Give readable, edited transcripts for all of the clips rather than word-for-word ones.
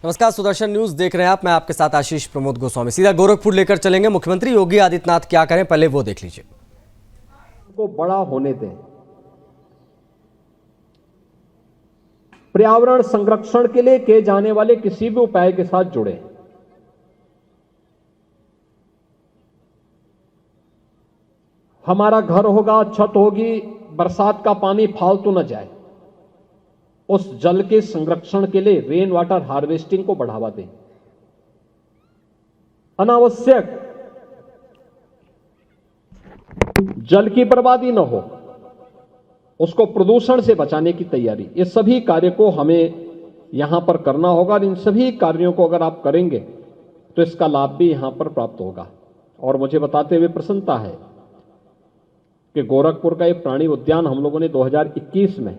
नमस्कार, सुदर्शन न्यूज देख रहे हैं आप। मैं आपके साथ आशीष प्रमोद गोस्वामी। सीधा गोरखपुर लेकर चलेंगे। मुख्यमंत्री योगी आदित्यनाथ क्या करें, पहले वो देख लीजिए। को बड़ा होने दें, पर्यावरण संरक्षण के लिए किए जाने वाले किसी भी उपाय के साथ जुड़े। हमारा घर होगा, छत होगी, बरसात का पानी फालतू न जाए, उस जल के संरक्षण के लिए रेन वाटर हार्वेस्टिंग को बढ़ावा दें। अनावश्यक जल की बर्बादी न हो, उसको प्रदूषण से बचाने की तैयारी, ये सभी कार्य को हमें यहां पर करना होगा। इन सभी कार्यों को अगर आप करेंगे तो इसका लाभ भी यहां पर प्राप्त होगा। और मुझे बताते हुए प्रसन्नता है कि गोरखपुर का एक प्राणी उद्यान हम लोगों ने 2021 में,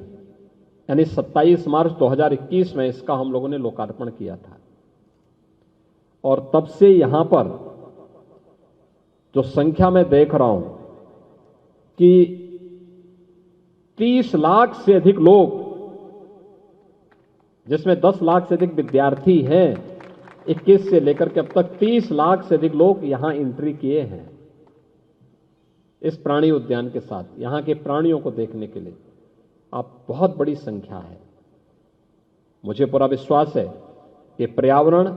यानी 27 मार्च 2021 में इसका हम लोगों ने लोकार्पण किया था। और तब से यहां पर जो संख्या मैं देख रहा हूं कि 30 लाख से अधिक लोग, जिसमें 10 लाख से अधिक विद्यार्थी हैं, 21 से लेकर के अब तक 30 लाख से अधिक लोग यहां एंट्री किए हैं इस प्राणी उद्यान के साथ। यहां के प्राणियों को देखने के लिए आप बहुत बड़ी संख्या है। मुझे पूरा विश्वास है कि पर्यावरण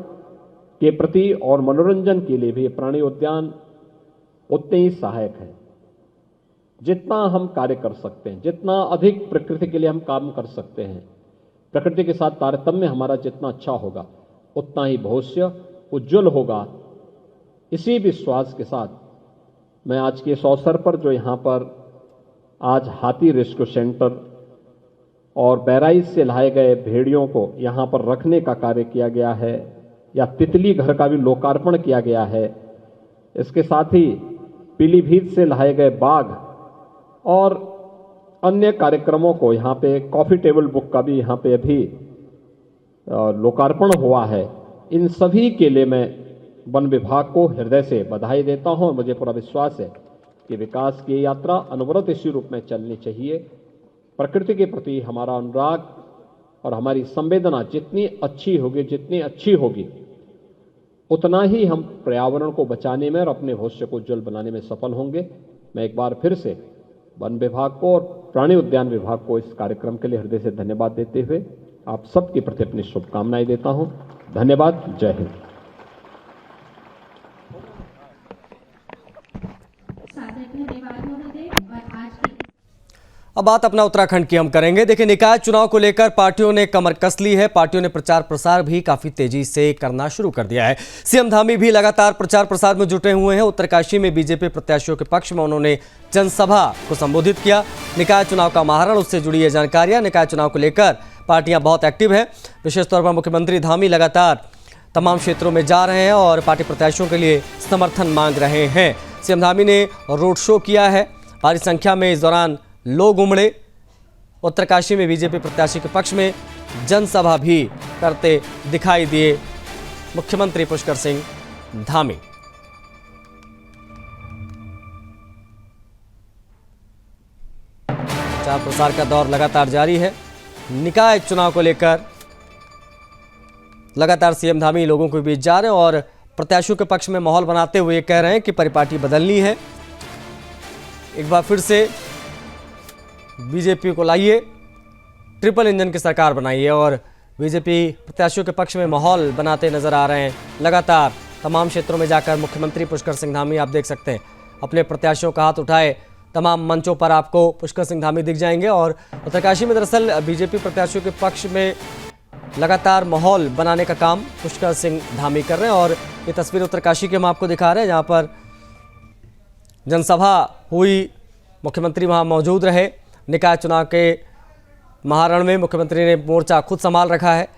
के प्रति और मनोरंजन के लिए भी प्राणी उद्यान उतने ही सहायक है। जितना हम कार्य कर सकते हैं, जितना अधिक प्रकृति के लिए हम काम कर सकते हैं, प्रकृति के साथ तारतम्य हमारा जितना अच्छा होगा, उतना ही भविष्य उज्जवल होगा। इसी विश्वास के साथ मैं आज के इस अवसर पर, जो यहाँ पर आज हाथी रेस्क्यू सेंटर और बहराइच से लाए गए भेड़ियों को यहाँ पर रखने का कार्य किया गया है, या तितली घर का भी लोकार्पण किया गया है, इसके साथ ही पीलीभीत से लाए गए बाघ और अन्य कार्यक्रमों को, यहाँ पे कॉफी टेबल बुक का भी यहाँ पे अभी लोकार्पण हुआ है। इन सभी के लिए मैं वन विभाग को हृदय से बधाई देता हूं। मुझे पूरा विश्वास है कि विकास की यात्रा अनवरत इसी रूप में चलनी चाहिए। प्रकृति के प्रति हमारा अनुराग और हमारी संवेदना जितनी अच्छी होगी, उतना ही हम पर्यावरण को बचाने में और अपने भविष्य को उज्जवल बनाने में सफल होंगे। मैं एक बार फिर से वन विभाग को और प्राणी उद्यान विभाग को इस कार्यक्रम के लिए हृदय से धन्यवाद देते हुए आप सबके प्रति अपनी शुभकामनाएं देता हूं। धन्यवाद। जय हिंद। अब बात अपना उत्तराखंड की हम करेंगे। देखिए, निकाय चुनाव को लेकर पार्टियों ने कमर कस ली है। पार्टियों ने प्रचार प्रसार भी काफी तेजी से करना शुरू कर दिया है। सीएम धामी भी लगातार प्रचार प्रसार में जुटे हुए हैं। उत्तरकाशी में बीजेपी प्रत्याशियों के पक्ष में उन्होंने जनसभा को संबोधित किया। निकाय चुनाव का महारण, उससे जुड़ी ये जानकारियां। निकाय चुनाव को लेकर पार्टियां बहुत एक्टिव है। विशेष तौर पर मुख्यमंत्री धामी लगातार तमाम क्षेत्रों में जा रहे हैं और पार्टी प्रत्याशियों के लिए समर्थन मांग रहे हैं। सीएम धामी ने रोड शो किया है। भारी संख्या में इस दौरान लोग उमड़े। उत्तरकाशी में बीजेपी प्रत्याशी के पक्ष में जनसभा भी करते दिखाई दिए मुख्यमंत्री पुष्कर सिंह धामी। प्रचार प्रसार का दौर लगातार जारी है। निकाय चुनाव को लेकर लगातार सीएम धामी लोगों के बीच जा रहे हैं और प्रत्याशियों के पक्ष में माहौल बनाते हुए कह रहे हैं कि परिपाटी बदलनी है। एक बार फिर से बीजेपी को लाइए, ट्रिपल इंजन की सरकार बनाइए। और बीजेपी प्रत्याशियों के पक्ष में माहौल बनाते नजर आ रहे हैं। लगातार तमाम क्षेत्रों में जाकर मुख्यमंत्री पुष्कर सिंह धामी, आप देख सकते हैं, अपने प्रत्याशियों का हाथ उठाए तमाम मंचों पर आपको पुष्कर सिंह धामी दिख जाएंगे। और उत्तरकाशी में दरअसल बीजेपी प्रत्याशियों के पक्ष में लगातार माहौल बनाने का काम पुष्कर सिंह धामी कर रहे हैं। और ये तस्वीर उत्तरकाशी की हम आपको दिखा रहे हैं, जहाँ पर जनसभा हुई, मुख्यमंत्री वहाँ मौजूद रहे। निकाय चुनाव के महारण में मुख्यमंत्री ने मोर्चा खुद संभाल रखा है।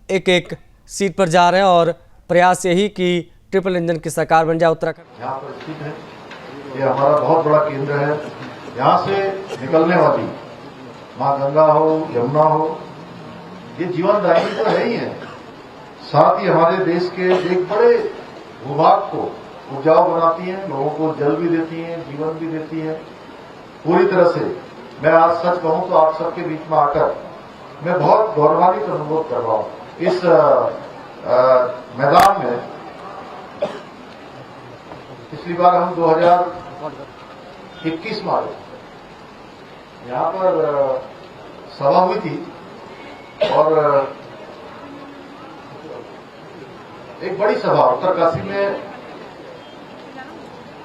एक एक सीट पर जा रहे हैं और प्रयास यही कि ट्रिपल इंजन की सरकार बन जाए उत्तराखंड। यहाँ पर स्थित है, ये हमारा बहुत बड़ा केंद्र है। यहाँ से निकलने वाली माँ गंगा हो, यमुना हो, ये जीवनदायिनी तो है ही है, साथ ही हमारे देश के एक बड़े भूभाग को उपजाऊ बनाती है, लोगों को जल भी देती है, जीवन भी देती है। पूरी तरह से मैं आज सच कहूं तो आप सबके बीच में आकर मैं बहुत गौरवान्वित अनुभव कर रहा हूं। इस मैदान में पिछली बार हम 2021 में आए, यहाँ पर सभा हुई थी और एक बड़ी सभा उत्तरकाशी में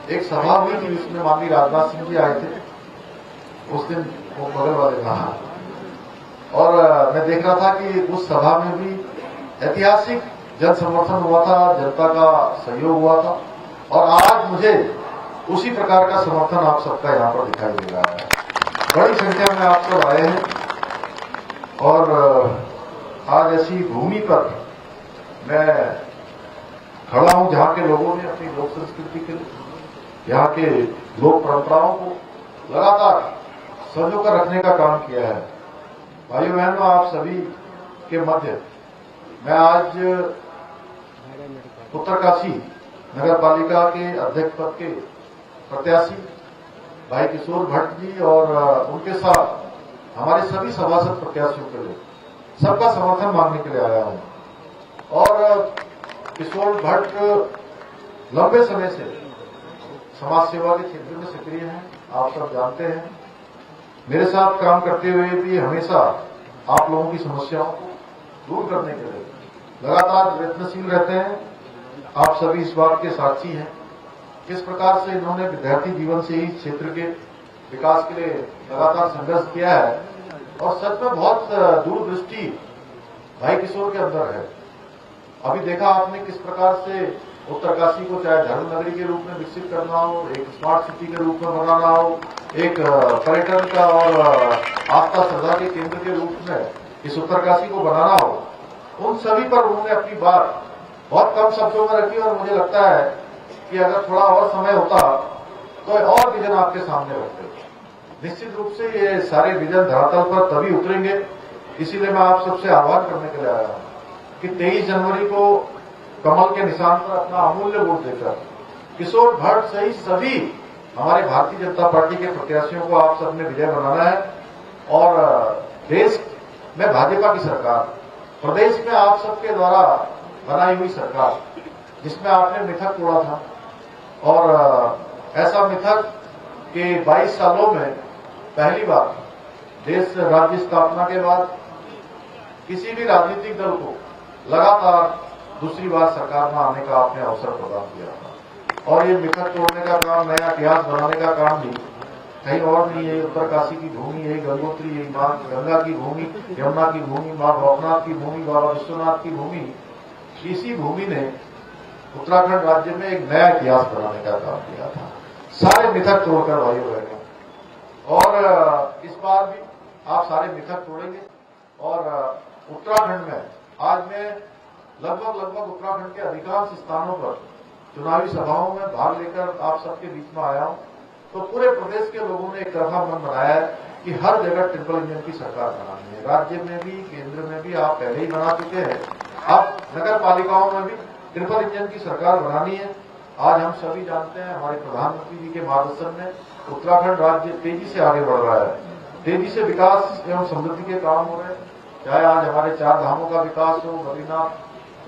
एक सभा हुई थी, जिसमें माननीय राजनाथ सिंह जी आए थे। उस दिन वो बगल वाले रहा और मैं देख रहा था कि उस सभा में भी ऐतिहासिक जन समर्थन हुआ था, जनता का सहयोग हुआ था और आज मुझे उसी प्रकार का समर्थन आप सबका यहाँ पर दिखाई दे रहा है। बड़ी संख्या में आप सब आए हैं और आज ऐसी भूमि पर मैं खड़ा हूं जहां के लोगों ने अपनी लोक संस्कृति के लिए, यहाँ के लोक परंपराओं को लगातार संजो कर रखने का काम किया है। भाइयों बहनों, आप सभी के मध्य मैं आज उत्तरकाशी नगर पालिका के अध्यक्ष पद के प्रत्याशी भाई किशोर भट्ट जी और उनके साथ हमारे सभी सभासद प्रत्याशियों के लिए सबका समर्थन मांगने के लिए आया हूं। और किशोर भट्ट लंबे समय से समाज सेवा के क्षेत्र में सक्रिय हैं, आप सब जानते हैं। मेरे साथ काम करते हुए भी हमेशा आप लोगों की समस्याओं को दूर करने के लिए लगातार प्रयत्नशील रहते हैं। आप सभी इस बात के साक्षी हैं किस प्रकार से इन्होंने विद्यार्थी जीवन से ही क्षेत्र के विकास के लिए लगातार संघर्ष किया है और सच में बहुत दूरदृष्टि भाई किशोर के अंदर है। अभी देखा आपने किस प्रकार से उत्तरकाशी को चाहे धर्म नगरी के रूप में विकसित करना हो, एक स्मार्ट सिटी के रूप में बनाना हो, एक पर्यटन का और आस्था श्रद्धा के केंद्र के रूप में इस उत्तरकाशी को बनाना हो, उन सभी पर उन्होंने अपनी बात बहुत कम शब्दों में रखी और मुझे लगता है कि अगर थोड़ा और समय होता तो और विजन आपके सामने रखते। निश्चित रूप से ये सारे विजन धरातल पर तभी उतरेंगे, इसीलिए मैं आप सबसे आह्वान करने के लिए आया हूं कि 23 जनवरी को कमल के निशान पर अपना अमूल्य वोट देकर किशोर भट्ट सहित सभी हमारे भारतीय जनता पार्टी के प्रत्याशियों को आप सबने विजय बनाना है। और देश में भाजपा की सरकार, प्रदेश में आप सबके द्वारा बनाई हुई सरकार, जिसमें आपने मिथक तोड़ा था और ऐसा मिथक कि 22 सालों में पहली बार देश राज्य स्थापना के बाद किसी भी राजनीतिक दल को लगातार दूसरी बार सरकार में आने का आपने अवसर प्रदान किया था। और ये मिथक तोड़ने का काम, नया इतिहास बनाने का काम भी कहीं और नहीं है। उत्तरकाशी की भूमि, यही गंगोत्री, यही मां गंगा की भूमि, यमुना की भूमि, मां भवनाथ की भूमि, बाबा विश्वनाथ की भूमि, इसी भूमि ने उत्तराखंड राज्य में एक नया इतिहास बनाने का काम किया था, सारे मिथक तोड़कर भाइयों बहनों। और इस बार भी आप सारे मिथक तोड़ेंगे और उत्तराखंड में आज मैं लगभग उत्तराखंड के अधिकांश स्थानों पर चुनावी सभाओं में भाग लेकर आप सबके बीच में आया हूं, तो पूरे प्रदेश के लोगों ने एक तरफा मन बनाया है कि हर जगह ट्रिपल इंजन की सरकार बनानी है। राज्य में भी, केंद्र में भी आप पहले ही बना चुके हैं, अब नगर पालिकाओं में भी ट्रिपल इंजन की सरकार बनानी है। आज हम सभी जानते हैं हमारे प्रधानमंत्री जी के मार्गदर्शन में उत्तराखंड राज्य तेजी से आगे बढ़ रहा है, तेजी से विकास एवं समृद्धि के काम हो रहे हैं। चाहे आज हमारे 4 धामों का विकास हो, बद्रीनाथ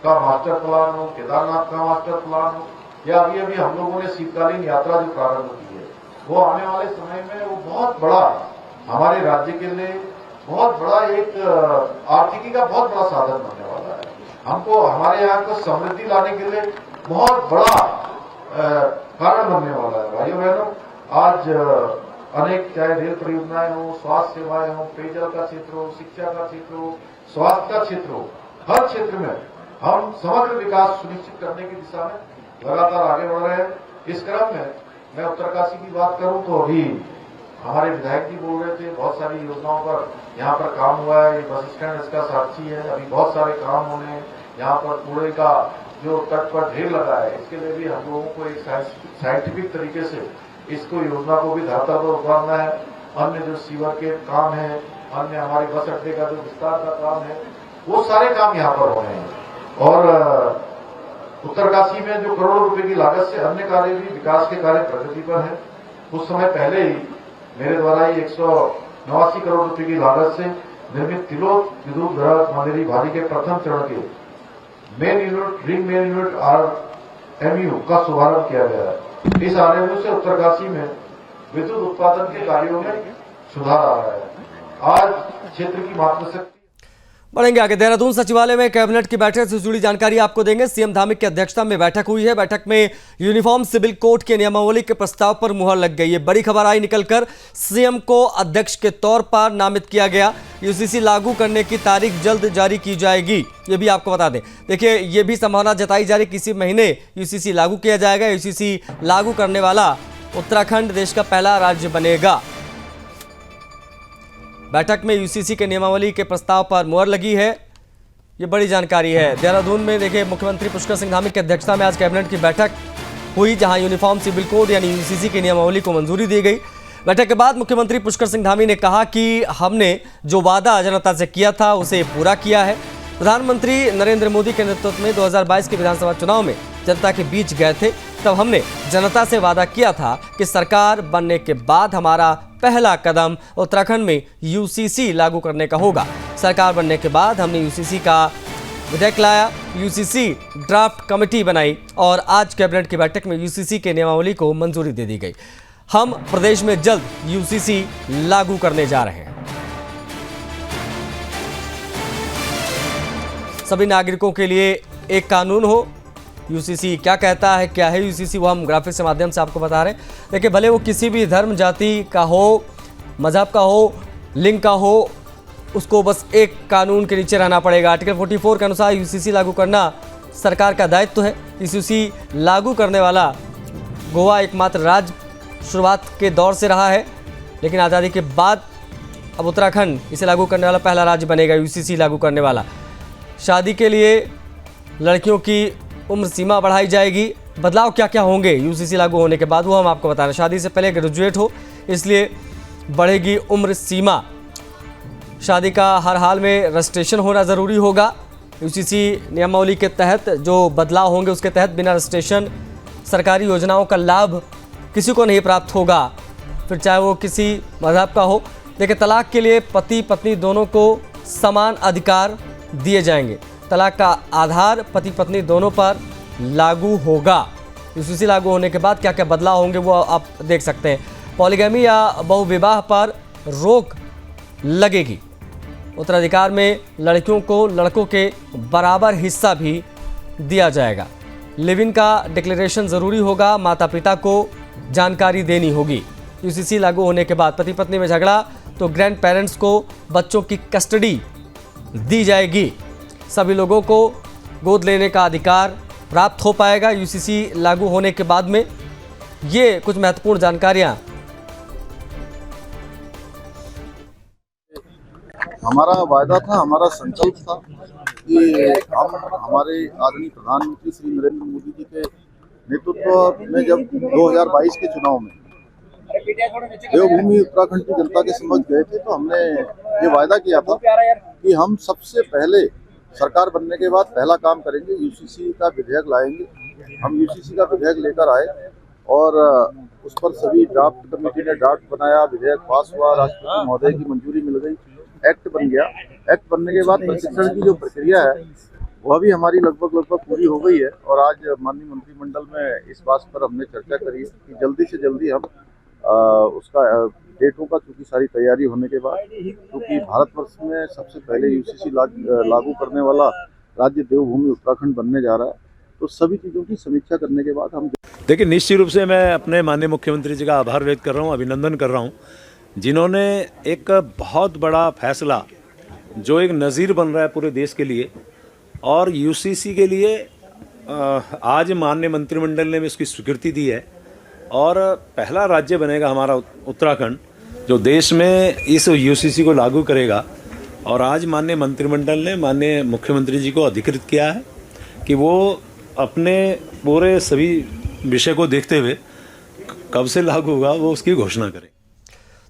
का मास्टर प्लान हो, केदारनाथ का मास्टर प्लान हो, या अभी हम लोगों ने शीतकालीन यात्रा जो प्रारंभ की है, वो आने वाले समय में वो बहुत बड़ा हमारे राज्य के लिए बहुत बड़ा एक आर्थिकी का बहुत बड़ा साधन बनने वाला है। हमको हमारे यहाँ को समृद्धि लाने के लिए बहुत बड़ा कारण बनने वाला है। भाइयों बहनों, आज अनेक चाहे रेल परियोजनाएं हो, स्वास्थ्य सेवाएं हो, पेयजल का क्षेत्र हो, शिक्षा का क्षेत्र हो, स्वास्थ्य का क्षेत्र हो, हर क्षेत्र में हम समग्र विकास सुनिश्चित करने की दिशा में लगातार आगे बढ़ रहे हैं। इस क्रम में मैं उत्तरकाशी की बात करूं तो अभी हमारे विधायक जी बोल रहे थे, बहुत सारी योजनाओं पर यहाँ पर काम हुआ है। ये बस स्टैंड इसका साक्षी है, अभी बहुत सारे काम होने हैं। यहाँ पर कूड़े का जो तट पर ढेर लगा है, इसके लिए भी हम लोगों को एक साइंटिफिक तरीके से इसको योजना को भी धरातल पर उतारना है। अन्य जो सीवर के काम है, अन्य हमारे बस अड्डे का जो विस्तार का काम है, वो सारे काम यहाँ पर हो रहे हैं। और उत्तरकाशी में जो करोड़ों रुपए की लागत से अन्य कार्य भी, विकास के कार्य प्रगति पर है। कुछ समय पहले ही मेरे द्वारा ही 189 करोड़ रुपए की लागत से निर्मित तिलोक विद्युत ग्रह मंदिरी भारी के प्रथम चरण के main unit ring main unit RMU का शुभारंभ किया गया है। इस RMU से उत्तरकाशी में विद्युत उत्पादन के कार्यों में सुधार आ रहा है। आज क्षेत्र की मातृशक्ति। बढ़ेंगे आगे। देहरादून सचिवालय में कैबिनेट की बैठक से जुड़ी जानकारी आपको देंगे। सीएम धामिक की अध्यक्षता में बैठक हुई है। बैठक में यूनिफॉर्म सिविल कोड के नियमावली के प्रस्ताव पर मुहर लग गई है। बड़ी खबर आई निकलकर, सीएम को अध्यक्ष के तौर पर नामित किया गया। यूसीसी लागू करने की तारीख जल्द जारी की जाएगी, ये भी आपको बता दें। देखिए, ये भी संभावना जताई जा रही है किसी महीने यूसीसी लागू किया जाएगा। यूसीसी लागू करने वाला उत्तराखंड देश का पहला राज्य बनेगा। बैठक में यूसीसी के नियमावली के प्रस्ताव पर मुहर लगी है, ये बड़ी जानकारी है। देहरादून में देखिए, मुख्यमंत्री पुष्कर सिंह धामी की अध्यक्षता में आज कैबिनेट की बैठक हुई, जहां यूनिफॉर्म सिविल कोड यानी यूसीसी की नियमावली को मंजूरी दी गई। बैठक के बाद मुख्यमंत्री पुष्कर सिंह धामी ने कहा कि हमने जो वादा जनता से किया था उसे पूरा किया है। प्रधानमंत्री नरेंद्र मोदी के नेतृत्व में 2022 के विधानसभा चुनाव में जनता के बीच गए थे, तब हमने जनता से वादा किया था कि सरकार बनने के बाद हमारा पहला कदम उत्तराखंड में यूसीसी लागू करने का होगा। सरकार बनने के बाद हमने यूसीसी का विधेयक लाया, यूसीसी ड्राफ्ट कमेटी बनाई और आज कैबिनेट की बैठक में यूसीसी के नियमावली को मंजूरी दे दी गई। हम प्रदेश में जल्द यूसीसी लागू करने जा रहे हैं। सभी नागरिकों के लिए एक कानून हो। यूसीसी क्या कहता है, क्या है यूसीसी, वो हम ग्राफिक्स के माध्यम से आपको बता रहे हैं। देखिए, भले वो किसी भी धर्म जाति का हो, मजहब का हो, लिंग का हो, उसको बस एक कानून के नीचे रहना पड़ेगा। आर्टिकल 44 के अनुसार यूसीसी लागू करना सरकार का दायित्व है। यूसीसी लागू करने वाला गोवा एकमात्र राज्य शुरुआत के दौर से रहा है, लेकिन आज़ादी के बाद अब उत्तराखंड इसे लागू करने वाला पहला राज्य बनेगा, यूसीसी लागू करने वाला। शादी के लिए लड़कियों की उम्र सीमा बढ़ाई जाएगी। बदलाव क्या क्या होंगे यूसीसी लागू होने के बाद, वो हम आपको बता रहे हैं। शादी से पहले ग्रेजुएट हो, इसलिए बढ़ेगी उम्र सीमा। शादी का हर हाल में रजिस्ट्रेशन होना ज़रूरी होगा। यूसीसी नियमावली के तहत जो बदलाव होंगे, उसके तहत बिना रजिस्ट्रेशन सरकारी योजनाओं का लाभ किसी को नहीं प्राप्त होगा, फिर चाहे वो किसी मजहब का हो। देखिए, तलाक के लिए पति पत्नी दोनों को समान अधिकार दिए जाएंगे। तलाक का आधार पति पत्नी दोनों पर लागू होगा। यूसीसी लागू होने के बाद क्या क्या बदलाव होंगे वो आप देख सकते हैं। पॉलीगैमी या बहुविवाह पर रोक लगेगी। उत्तराधिकार में लड़कियों को लड़कों के बराबर हिस्सा भी दिया जाएगा। लिव इन का डिक्लेरेशन ज़रूरी होगा, माता पिता को जानकारी देनी होगी। यूसीसी लागू होने के बाद पति पत्नी में झगड़ा तो ग्रैंड पेरेंट्स को बच्चों की कस्टडी दी जाएगी। सभी लोगों को गोद लेने का अधिकार प्राप्त हो पाएगा यूसीसी लागू होने के बाद में। ये कुछ महत्वपूर्ण जानकारियां। हमारा वायदा था, हमारा संकल्प था कि हम हमारे आदरणीय प्रधानमंत्री श्री नरेंद्र मोदी जी के नेतृत्व में जब 2022 के चुनाव में देवभूमि उत्तराखंड की जनता के समक्ष गए थे, तो हमने ये वायदा किया था कि हम सबसे पहले सरकार बनने के बाद पहला काम करेंगे, यूसीसी का विधेयक लाएंगे। हम यूसीसी का विधेयक लेकर आए और उस पर सभी ड्राफ्ट कमेटी ने ड्राफ्ट बनाया, विधेयक पास हुआ, राष्ट्रपति महोदय की मंजूरी मिल गई, एक्ट बन गया। एक्ट बनने के बाद प्रशिक्षण की जो प्रक्रिया है वह भी हमारी लगभग पूरी हो गई है। और आज माननीय मंत्रिमंडल में इस बात पर हमने चर्चा करी है कि जल्दी से जल्दी हम उसका डेटों का, चूँकि सारी तैयारी होने के बाद, क्योंकि भारतवर्ष में सबसे पहले यूसीसी लागू करने वाला राज्य देवभूमि उत्तराखंड बनने जा रहा है, तो सभी चीज़ों की समीक्षा करने के बाद हम देखिए, निश्चित रूप से मैं अपने माननीय मुख्यमंत्री जी का आभार व्यक्त कर रहा हूँ, अभिनंदन कर रहा हूँ, जिन्होंने एक बहुत बड़ा फैसला जो एक नज़ीर बन रहा है पूरे देश के लिए और यूसीसी के लिए आज माननीय मंत्रिमंडल ने इसकी स्वीकृति दी है और पहला राज्य बनेगा हमारा उत्तराखंड जो देश में इस यूसीसी को लागू करेगा। और आज माननीय मंत्रिमंडल ने माननीय मुख्यमंत्री जी को अधिकृत किया है कि वो अपने पूरे सभी विषय को देखते हुए कब से लागू होगा वो उसकी घोषणा करें।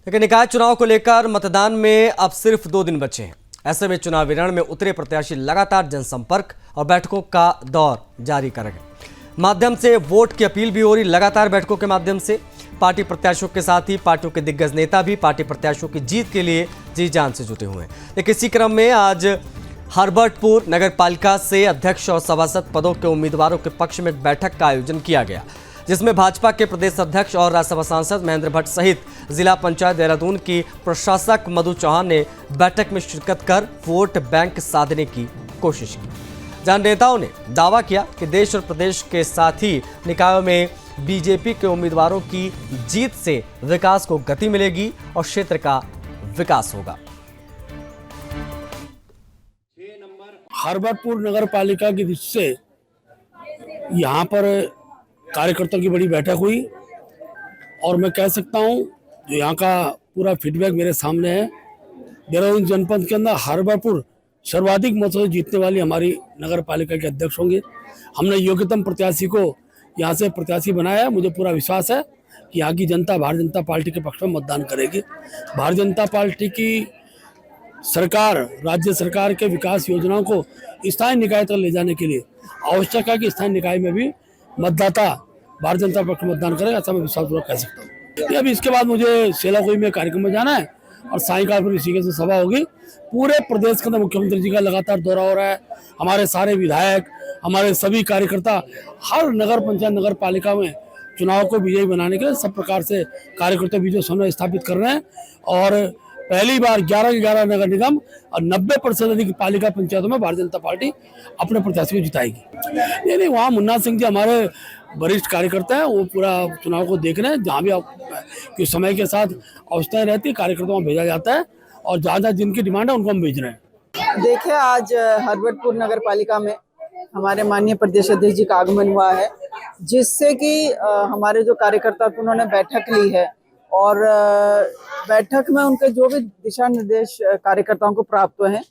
लेकिन निकाय चुनाव को लेकर मतदान में अब सिर्फ 2 दिन बचे हैं। ऐसे में चुनावी रण में उतरे प्रत्याशी लगातार जनसंपर्क और बैठकों का दौर जारी करेंगे। माध्यम से वोट की अपील भी हो रही। लगातार बैठकों के माध्यम से पार्टी प्रत्याशियों के साथ ही पार्टियों के दिग्गज नेता भी पार्टी प्रत्याशियों की जीत के लिए जी जान से जुटे हुए हैं। लेकिन इसी क्रम में आज हर्बर्टपुर नगर पालिका से अध्यक्ष और सभासद पदों के उम्मीदवारों के पक्ष में एक बैठक का आयोजन किया गया, जिसमें भाजपा के प्रदेश अध्यक्ष और राज्यसभा सांसद महेंद्र भट्ट सहित जिला पंचायत देहरादून की प्रशासक मधु चौहान ने बैठक में शिरकत कर वोट बैंक साधने की कोशिश की, जहां नेताओं ने दावा किया कि देश और प्रदेश के साथ ही निकायों में बीजेपी के उम्मीदवारों की जीत से विकास को गति मिलेगी और क्षेत्र का विकास होगा। हर्बर्टपुर नगर पालिका की दृष्टि से यहाँ पर कार्यकर्ताओं की बड़ी बैठक हुई और मैं कह सकता हूँ जो यहाँ का पूरा फीडबैक मेरे सामने है। देहरादून जनपद के अंदर हर्बर्टपुर सर्वाधिक मतों से जीतने वाली हमारी नगर पालिका के अध्यक्ष होंगे। हमने योग्यतम प्रत्याशी को यहाँ से प्रत्याशी बनाया है। मुझे पूरा विश्वास है कि यहाँ की जनता भारतीय जनता पार्टी के पक्ष में मतदान करेगी। भारतीय जनता पार्टी की सरकार राज्य सरकार के विकास योजनाओं को स्थानीय निकाय तक ले जाने के लिए आवश्यक है कि स्थानीय निकाय में भी मतदाता भारतीय जनता पक्ष में मतदान करेगा, ऐसा मैं विश्वासपूर्वक कह सकता हूँ। अभी इसके बाद मुझे सेलाकोई में कार्यक्रम में जाना है और सायंकाल फिर ऋषिकेश में सभा होगी। पूरे प्रदेश के अंदर मुख्यमंत्री जी का लगातार दौरा हो रहा है। हमारे सारे विधायक, हमारे सभी कार्यकर्ता हर नगर पंचायत नगर पालिका में चुनाव को विजयी बनाने के लिए सब प्रकार से कार्यकर्ता विजय समन्वय स्थापित कर रहे हैं और पहली बार 11 नगर निगम और 90% अधिक पालिका पंचायतों में भारतीय जनता पार्टी अपने प्रत्याशी को जिताएगी। नहीं, वहाँ मुन्ना सिंह जी हमारे वरिष्ठ कार्यकर्ता हैं, वो पूरा चुनाव को देख रहे हैं। जहाँ भी कि समय के साथ अवस्थाएं रहती है कार्यकर्ताओं को भेजा जाता है और जहाँ जिनकी डिमांड है उनको हम भेज रहे हैं। देखिए, आज हर्बर्टपुर नगर पालिका में हमारे माननीय प्रदेश अध्यक्ष जी का आगमन हुआ है, जिससे कि हमारे जो कार्यकर्ता थे उन्होंने बैठक ली है और बैठक में उनके जो भी दिशा निर्देश कार्यकर्ताओं को प्राप्त हुए हैं,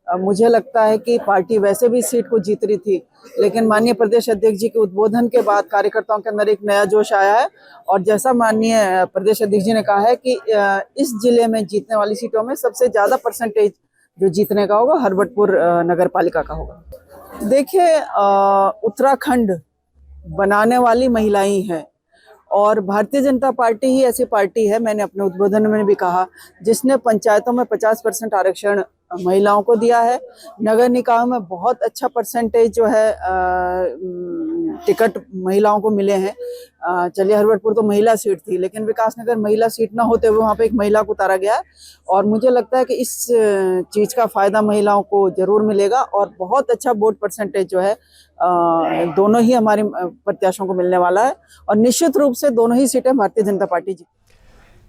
मुझे लगता है कि पार्टी वैसे भी सीट को जीत रही थी, लेकिन माननीय प्रदेश अध्यक्ष जी के उद्बोधन के बाद कार्यकर्ताओं के अंदर एक नया जोश आया है और जैसा माननीय प्रदेश अध्यक्ष जी ने कहा है कि इस जिले में जीतने वाली सीटों में सबसे ज्यादा परसेंटेज जो जीतने का होगा हर्बर्टपुर नगर पालिका का होगा। देखिए, उत्तराखंड बनाने वाली महिलाएं हैं और भारतीय जनता पार्टी ही ऐसी पार्टी है, मैंने अपने उद्बोधन में भी कहा, जिसने पंचायतों में 50% आरक्षण महिलाओं को दिया है। नगर निकायों में बहुत अच्छा परसेंटेज जो है टिकट महिलाओं को मिले हैं। चलिए, हर्बर्टपुर तो महिला सीट थी, लेकिन विकासनगर महिला सीट ना होते हुए वहाँ पे एक महिला को उतारा गया है और मुझे लगता है कि इस चीज़ का फायदा महिलाओं को जरूर मिलेगा और बहुत अच्छा वोट परसेंटेज जो है दोनों ही हमारे प्रत्याशियों को मिलने वाला है और निश्चित रूप से दोनों ही सीटें भारतीय जनता पार्टी जीत।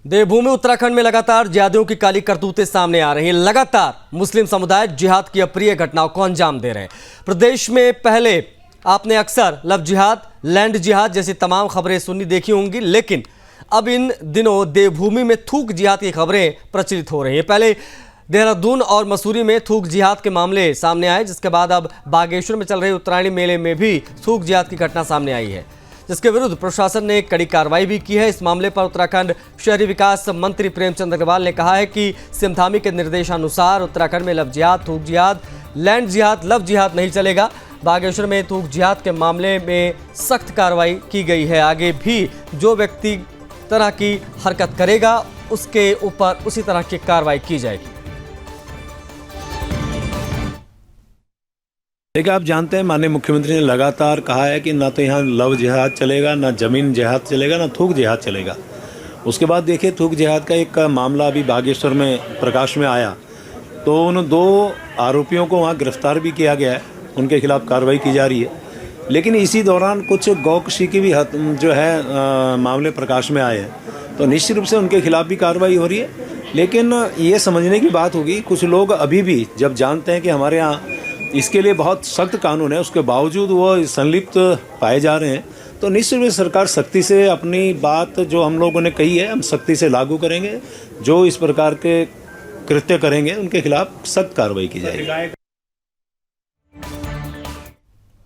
देवभूमि उत्तराखंड में लगातार जिहादियों की काली करतूतें सामने आ रही हैं। लगातार मुस्लिम समुदाय जिहाद की अप्रिय घटनाओं को अंजाम दे रहे हैं। प्रदेश में पहले आपने अक्सर लव जिहाद, लैंड जिहाद जैसी तमाम खबरें सुनी देखी होंगी, लेकिन अब इन दिनों देवभूमि में थूक जिहाद की खबरें प्रचलित हो रही हैं। पहले देहरादून और मसूरी में थूक जिहाद के मामले सामने आए, जिसके बाद अब बागेश्वर में चल रहे उत्तरायणी मेले में भी थूक जिहाद की घटना सामने आई है, जिसके विरुद्ध प्रशासन ने कड़ी कार्रवाई भी की है। इस मामले पर उत्तराखंड शहरी विकास मंत्री प्रेमचंद अग्रवाल ने कहा है कि सिमधामी के निर्देशानुसार उत्तराखंड में लव जिहाद, थूक जिहाद, लैंड जिहाद, लव जिहाद नहीं चलेगा। बागेश्वर में थूक जिहाद के मामले में सख्त कार्रवाई की गई है। आगे भी जो व्यक्ति तरह की हरकत करेगा उसके ऊपर उसी तरह की कार्रवाई की जाएगी। देखिए, आप जानते हैं माननीय मुख्यमंत्री ने लगातार कहा है कि ना तो यहाँ लव जिहाद चलेगा, ना जमीन जिहाद चलेगा, ना थूक जिहाद चलेगा। उसके बाद देखिए, थूक जिहाद का एक मामला अभी बागेश्वर में प्रकाश में आया तो उन 2 आरोपियों को वहाँ गिरफ्तार भी किया गया है, उनके खिलाफ कार्रवाई की जा रही है। लेकिन इसी दौरान कुछ गौकशी की भी जो है मामले प्रकाश में आए हैं, तो निश्चित रूप से उनके खिलाफ भी कार्रवाई हो रही है। लेकिन ये समझने की बात होगी, कुछ लोग अभी भी जब जानते हैं कि हमारे यहाँ इसके लिए बहुत सख्त कानून है, उसके बावजूद वो संलिप्त पाए जा रहे हैं, तो निश्चित रूप से सरकार सख्ती से अपनी बात जो हम लोगों ने कही है हम सख्ती से लागू करेंगे। जो इस प्रकार के कृत्य करेंगे उनके खिलाफ सख्त कार्रवाई की जाएगी।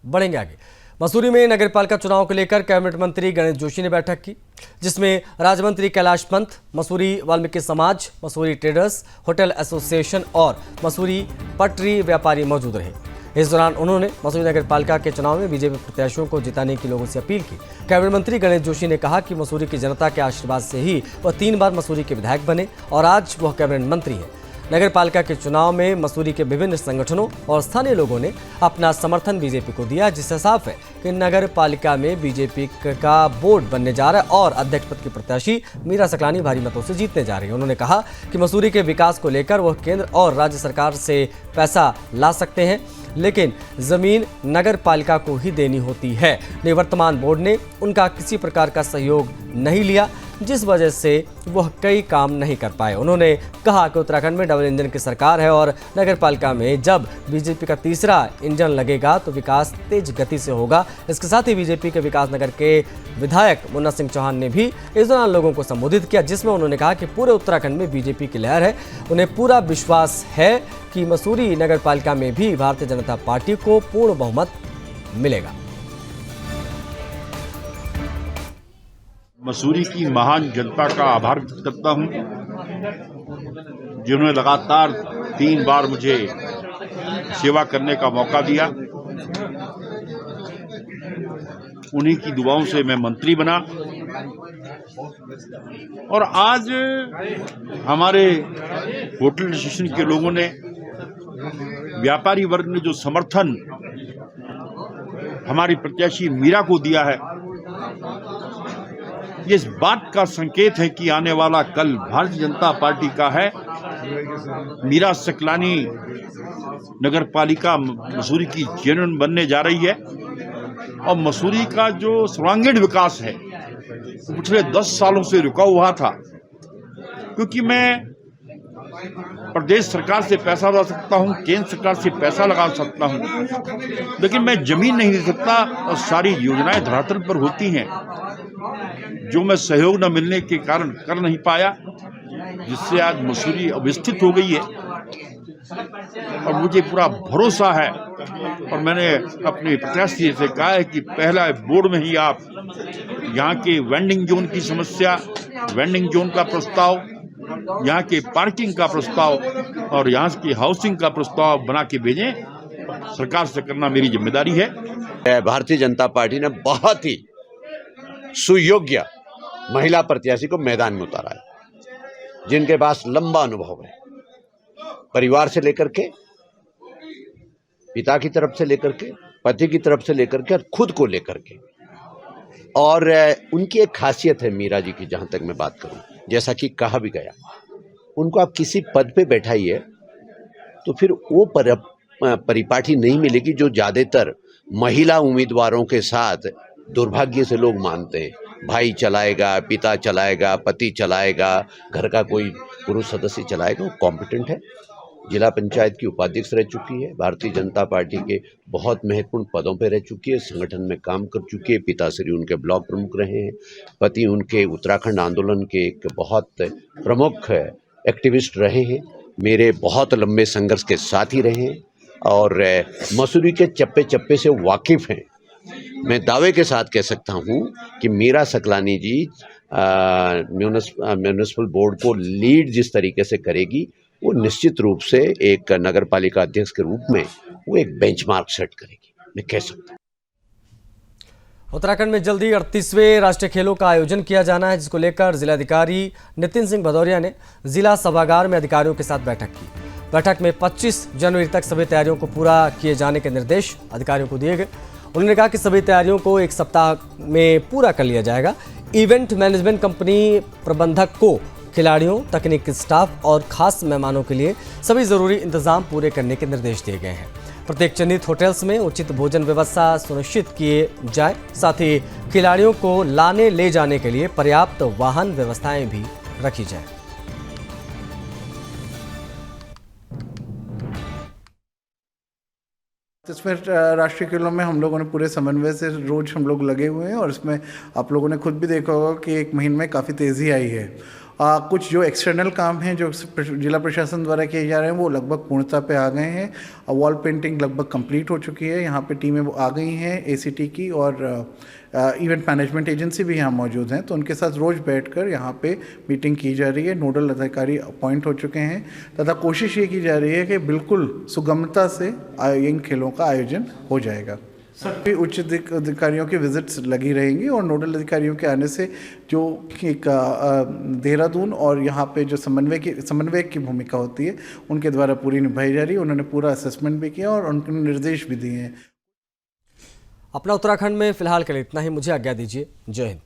बढ़ेंगे आगे। मसूरी में नगरपालिका चुनाव को लेकर कैबिनेट मंत्री गणेश जोशी ने बैठक की, जिसमें राज्य मंत्री कैलाश पंत, मसूरी वाल्मीकि समाज, मसूरी ट्रेडर्स, होटल एसोसिएशन और मसूरी पटरी व्यापारी मौजूद रहे। इस दौरान उन्होंने मसूरी नगरपालिका के चुनाव में बीजेपी प्रत्याशियों को जिताने की लोगों से अपील की। कैबिनेट मंत्री गणेश जोशी ने कहा कि मसूरी की जनता के आशीर्वाद से ही वह 3 बार मसूरी के विधायक बने और आज वह कैबिनेट मंत्री हैं। नगर पालिका के चुनाव में मसूरी के विभिन्न संगठनों और स्थानीय लोगों ने अपना समर्थन बीजेपी को दिया, जिससे साफ है कि नगर पालिका में बीजेपी का बोर्ड बनने जा रहा है और अध्यक्ष पद की प्रत्याशी मीरा सकलानी भारी मतों से जीतने जा रही है। उन्होंने कहा कि मसूरी के विकास को लेकर वह केंद्र और राज्य सरकार से पैसा ला सकते हैं, लेकिन जमीन नगर पालिका को ही देनी होती है। निवर्तमान बोर्ड ने उनका किसी प्रकार का सहयोग नहीं लिया, जिस वजह से वह कई काम नहीं कर पाए। उन्होंने कहा कि उत्तराखंड में डबल इंजन की सरकार है और नगर पालिका में जब बीजेपी का तीसरा इंजन लगेगा तो विकास तेज गति से होगा। इसके साथ ही बीजेपी के विकास नगर के विधायक मुन्ना सिंह चौहान ने भी इस दौरान लोगों को संबोधित किया, जिसमें उन्होंने कहा कि पूरे उत्तराखंड में बीजेपी की लहर है। उन्हें पूरा विश्वास है कि मसूरी नगर पालिका में भी भारतीय जनता पार्टी को पूर्ण बहुमत मिलेगा। मसूरी की महान जनता का आभार व्यक्त करता हूं, जिन्होंने लगातार 3 बार मुझे सेवा करने का मौका दिया। उन्हीं की दुआओं से मैं मंत्री बना और आज हमारे होटल एसोसिएशन के लोगों ने, व्यापारी वर्ग ने जो समर्थन हमारी प्रत्याशी मीरा को दिया है, ये इस बात का संकेत है कि आने वाला कल भारतीय जनता पार्टी का है। मीरा सकलानी नगर पालिका मसूरी की चेयरमैन बनने जा रही है और मसूरी का जो सर्वांगीण विकास है पिछले 10 सालों से रुका हुआ था, क्योंकि मैं प्रदेश सरकार से पैसा ला सकता हूं, केंद्र सरकार से पैसा लगा सकता हूं, लेकिन मैं जमीन नहीं दे सकता और सारी योजनाएं धरातल पर होती हैं जो मैं सहयोग न मिलने के कारण कर नहीं पाया, जिससे आज मसूरी अवस्थित हो गई है। और मुझे पूरा भरोसा है और मैंने अपने प्रत्याशी से कहा है कि पहला बोर्ड में ही आप यहाँ के वेंडिंग जोन की समस्या, वेंडिंग जोन का प्रस्ताव, यहाँ के पार्किंग का प्रस्ताव और यहाँ की हाउसिंग का प्रस्ताव बना के भेजें। सरकार से करना मेरी जिम्मेदारी है। भारतीय जनता पार्टी ने बहुत ही सुयोग्य महिला प्रत्याशी को मैदान में उतारा है, जिनके पास लंबा अनुभव है, परिवार से लेकर के, पिता की तरफ से लेकर के, पति की तरफ से लेकर के और खुद को लेकर के। और उनकी एक खासियत है मीरा जी की, जहां तक मैं बात करूं, जैसा कि कहा भी गया, उनको आप किसी पद पे बैठाइए तो फिर वो परिपाटी नहीं मिलेगी जो ज्यादातर महिला उम्मीदवारों के साथ दुर्भाग्य से लोग मानते हैं। भाई चलाएगा, पिता चलाएगा, पति चलाएगा, घर का कोई पुरुष सदस्य चलाएगा। वो कॉम्पिटेंट है, जिला पंचायत की उपाध्यक्ष रह चुकी है, भारतीय जनता पार्टी के बहुत महत्वपूर्ण पदों पर रह चुकी है, संगठन में काम कर चुकी है, पिताश्री उनके ब्लॉक प्रमुख रहे हैं, पति उनके उत्तराखंड आंदोलन के एक बहुत प्रमुख एक्टिविस्ट रहे हैं, मेरे बहुत लंबे संघर्ष के साथी रहे हैं और मसूरी के चप्पे चप्पे से वाकिफ हैं। मैं दावे के साथ कह सकता हूं कि मीरा सकलानी जी म्यूनिसिपल बोर्ड को लीड जिस तरीके से करेगी, वो निश्चित रूप से एक नगर पालिका अध्यक्ष के रूप में वो एक बेंचमार्क सेट करेगी, मैं कह सकता हूँ। उत्तराखंड में जल्दी 38वें राष्ट्रीय खेलों का आयोजन किया जाना है, जिसको लेकर जिलाधिकारी नितिन सिंह भदौरिया ने जिला सभागार में अधिकारियों के साथ बैठक की। बैठक में 25 जनवरी तक सभी तैयारियों को पूरा किए जाने के निर्देश अधिकारियों को दिए गए। उन्होंने कहा कि सभी तैयारियों को 1 सप्ताह में पूरा कर लिया जाएगा। इवेंट मैनेजमेंट कंपनी प्रबंधक को खिलाड़ियों, तकनीकी स्टाफ और खास मेहमानों के लिए सभी जरूरी इंतजाम पूरे करने के निर्देश दिए गए हैं। प्रत्येक चिन्हित होटल्स में उचित भोजन व्यवस्था सुनिश्चित किए जाए, साथ ही खिलाड़ियों को लाने ले जाने के लिए पर्याप्त वाहन व्यवस्थाएं भी रखी जाए। इसमें राष्ट्रीय खेलों में हम लोगों ने पूरे समन्वय से रोज हम लोग लगे हुए हैं और इसमें आप लोगों ने खुद भी देखा होगा कि 1 महीने में काफ़ी तेज़ी आई है। कुछ जो एक्सटर्नल काम हैं जो जिला प्रशासन द्वारा किए जा रहे हैं वो लगभग पूर्णता पे आ गए हैं। वॉल पेंटिंग लगभग कंप्लीट हो चुकी है, यहाँ पे टीमें आ गई हैं एसीटी की और इवेंट मैनेजमेंट एजेंसी भी यहाँ मौजूद हैं, तो उनके साथ रोज़ बैठकर यहाँ पे मीटिंग की जा रही है। नोडल अधिकारी अपॉइंट हो चुके हैं तथा कोशिश ये की जा रही है कि बिल्कुल सुगमता से इन खेलों का आयोजन हो जाएगा। सभी उच्च अधिकारियों की विजिट्स लगी रहेंगी और नोडल अधिकारियों के आने से जो एक देहरादून और यहाँ पे जो समन्वयक की भूमिका होती है उनके द्वारा पूरी निभाई जा रही है। उन्होंने पूरा असेसमेंट भी किया और उनके निर्देश भी दिए हैं। अपना उत्तराखंड में फिलहाल के लिए इतना ही। मुझे आज्ञा दीजिए। जय हिंद।